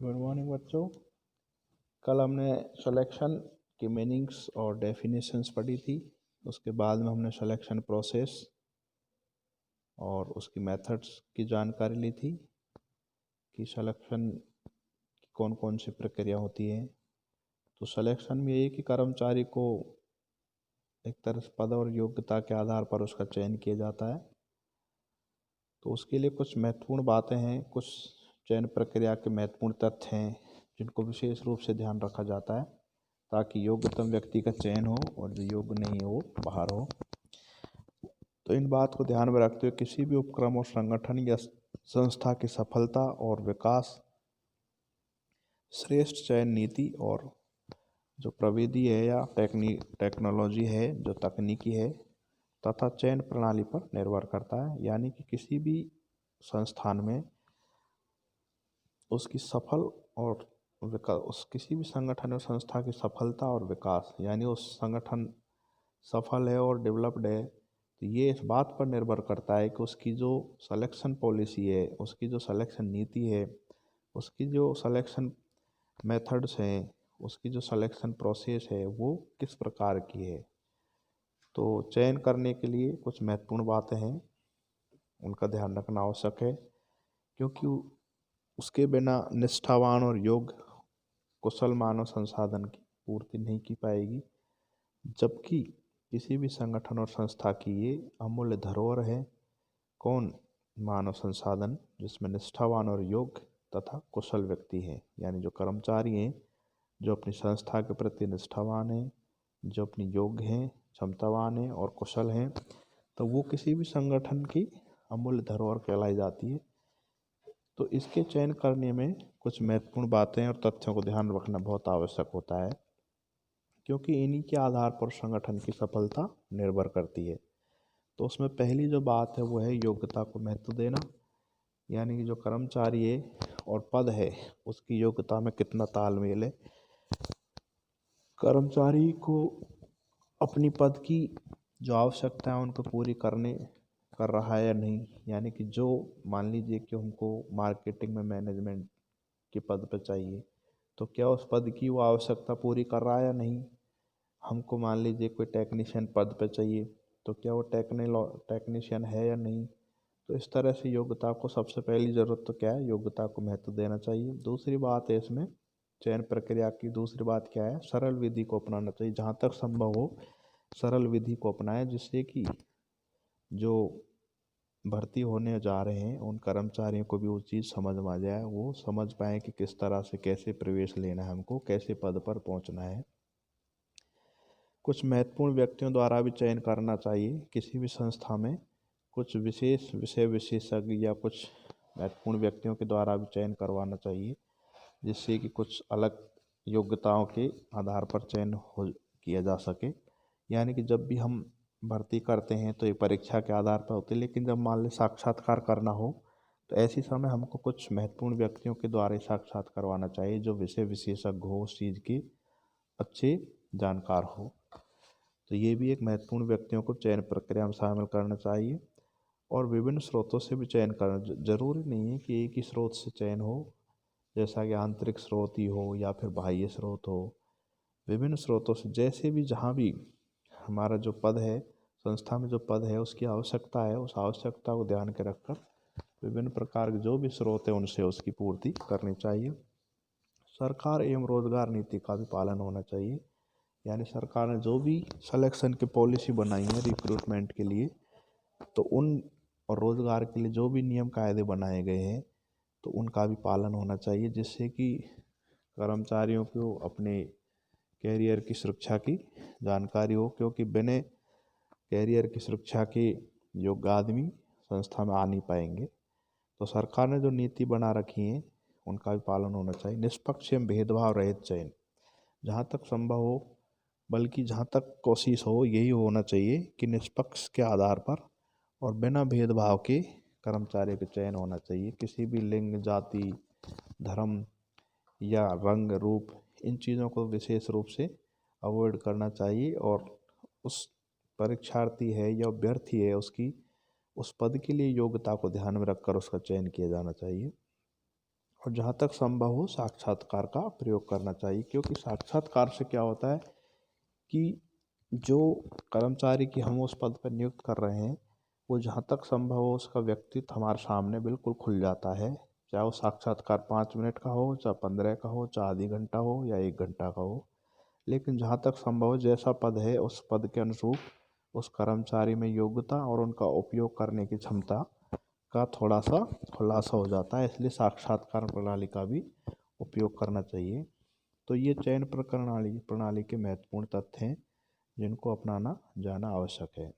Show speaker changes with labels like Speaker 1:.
Speaker 1: Good morning बच्चों। कल हमने सिलेक्शन की मीनिंग्स और डेफिनेशंस पढ़ी थी। उसके बाद में हमने सिलेक्शन प्रोसेस और उसकी मेथड्स की जानकारी ली थी कि सिलेक्शन की कौन कौन सी प्रक्रिया होती है। तो सिलेक्शन में यही कि कर्मचारी को एक तरह से पद और योग्यता के आधार पर उसका चयन किया जाता है। तो उसके लिए कुछ महत्वपूर्ण बातें हैं, कुछ चयन प्रक्रिया के महत्वपूर्ण तथ्य हैं जिनको विशेष रूप से ध्यान रखा जाता है ताकि योग्यतम व्यक्ति का चयन हो और जो योग्य नहीं है वो बाहर हो। तो इन बात को ध्यान में रखते हुए किसी भी उपक्रम और संगठन या संस्था की सफलता और विकास श्रेष्ठ चयन नीति और जो प्रविधि है या टेक्नोलॉजी है, जो तकनीकी है तथा चयन प्रणाली पर निर्भर करता है। यानी कि किसी भी संस्थान में उसकी सफल और उस किसी भी संगठन और संस्था की सफलता और विकास, यानी उस संगठन सफल है और डेवलप्ड है, तो ये इस बात पर निर्भर करता है कि उसकी जो सिलेक्शन पॉलिसी है, उसकी जो सिलेक्शन नीति है, उसकी जो सिलेक्शन मेथड्स हैं, उसकी जो सिलेक्शन प्रोसेस है वो किस प्रकार की है। तो चयन करने के लिए कुछ महत्वपूर्ण बातें हैं, उनका ध्यान रखना आवश्यक है क्योंकि उसके बिना निष्ठावान और योग्य कुशल मानव संसाधन की पूर्ति नहीं की पाएगी। जबकि किसी भी संगठन और संस्था की ये अमूल्य धरोहर है। कौन? मानव संसाधन जिसमें निष्ठावान और योग्य तथा कुशल व्यक्ति हैं, यानी जो कर्मचारी हैं जो अपनी संस्था के प्रति निष्ठावान हैं, जो अपनी योग्य हैं, क्षमतावान हैं और कुशल हैं, तो वो किसी भी संगठन की अमूल्य धरोहर कहलाई जाती है। तो इसके चयन करने में कुछ महत्वपूर्ण बातें और तथ्यों को ध्यान रखना बहुत आवश्यक होता है क्योंकि इन्हीं के आधार पर संगठन की सफलता निर्भर करती है। तो उसमें पहली जो बात है वो है योग्यता को महत्व देना, यानी कि जो कर्मचारी है और पद है उसकी योग्यता में कितना तालमेल है। कर्मचारी को अपनी पद की जो आवश्यकता है उनको पूरी कर रहा है या नहीं। यानी कि जो मान लीजिए कि हमको मार्केटिंग में मैनेजमेंट के पद पर चाहिए, तो क्या उस पद की वो आवश्यकता पूरी कर रहा है या नहीं। हमको मान लीजिए कोई टेक्नीशियन पद पर चाहिए, तो क्या वो टेक्नीशियन है या नहीं। तो इस तरह से योग्यता को सबसे पहली ज़रूरत तो क्या है, योग्यता को महत्व देना चाहिए। दूसरी बात है इसमें चयन प्रक्रिया की दूसरी बात क्या है, सरल विधि को अपनाना चाहिए। जहाँ तक संभव हो सरल विधि को अपनाएं जिससे कि जो भर्ती होने जा रहे हैं उन कर्मचारियों को भी वो चीज़ समझ में आ जाए, वो समझ पाएँ कि किस तरह से कैसे प्रवेश लेना है, हमको कैसे पद पर पहुंचना है। कुछ महत्वपूर्ण व्यक्तियों द्वारा भी चयन करना चाहिए। किसी भी संस्था में कुछ विशेष विषय विशेषज्ञ या कुछ महत्वपूर्ण व्यक्तियों के द्वारा भी चयन करवाना चाहिए जिससे कि कुछ अलग योग्यताओं के आधार पर चयन हो किया जा सके। यानी कि जब भी हम भर्ती करते हैं तो ये परीक्षा के आधार पर होती है, लेकिन जब मान लें साक्षात्कार करना हो तो ऐसे समय हमको कुछ महत्वपूर्ण व्यक्तियों के द्वारा साक्षात करवाना चाहिए जो विषय विशेषज्ञ हो, उस चीज़ की अच्छे जानकार हो। तो ये भी एक महत्वपूर्ण व्यक्तियों को चयन प्रक्रिया में शामिल करना चाहिए। और विभिन्न स्रोतों से भी चयन करना जरूरी नहीं है कि एक ही स्रोत से चयन हो, जैसा कि आंतरिक स्रोत ही हो या फिर बाह्य स्रोत हो। विभिन्न स्रोतों से जैसे भी जहाँ भी हमारा जो पद है, संस्था में जो पद है उसकी आवश्यकता है, उस आवश्यकता को ध्यान के रखकर विभिन्न प्रकार के जो भी स्रोत है उनसे उसकी पूर्ति करनी चाहिए। सरकार एवं रोजगार नीति का भी पालन होना चाहिए। यानी सरकार ने जो भी सिलेक्शन की पॉलिसी बनाई है रिक्रूटमेंट के लिए, तो उन और रोजगार के लिए जो भी नियम कायदे बनाए गए हैं तो उनका भी पालन होना चाहिए जिससे कि कर्मचारियों को अपने कैरियर की सुरक्षा की जानकारी हो। क्योंकि बिना कैरियर की सुरक्षा के योग्य आदमी संस्था में आ नहीं पाएंगे। तो सरकार ने जो नीति बना रखी है उनका भी पालन होना चाहिए। निष्पक्ष एवं भेदभाव रहित चयन जहाँ तक संभव हो, बल्कि जहाँ तक कोशिश हो यही होना चाहिए कि निष्पक्ष के आधार पर और बिना भेदभाव के कर्मचारी का चयन होना चाहिए। किसी भी लिंग, जाति, धर्म या रंग, रूप, इन चीज़ों को विशेष रूप से अवॉइड करना चाहिए और उस परीक्षार्थी है या अभ्यर्थी है उसकी उस पद के लिए योग्यता को ध्यान में रखकर उसका चयन किया जाना चाहिए। और जहाँ तक संभव हो साक्षात्कार का प्रयोग करना चाहिए, क्योंकि साक्षात्कार से क्या होता है कि जो कर्मचारी की हम उस पद पर नियुक्त कर रहे हैं वो जहाँ तक संभव हो उसका व्यक्तित्व हमारे सामने बिल्कुल खुल जाता है। चाहे वो साक्षात्कार 5 मिनट का हो, चाहे 15 का हो, चाहे आधी घंटा हो या 1 घंटा का हो, लेकिन जहाँ तक संभव हो जैसा पद है उस पद के अनुरूप उस कर्मचारी में योग्यता और उनका उपयोग करने की क्षमता का थोड़ा सा खुलासा हो जाता है। इसलिए साक्षात्कार प्रणाली का भी उपयोग करना चाहिए। तो ये चयन प्रणाली के महत्वपूर्ण तथ्य हैं जिनको अपनाना जाना आवश्यक है।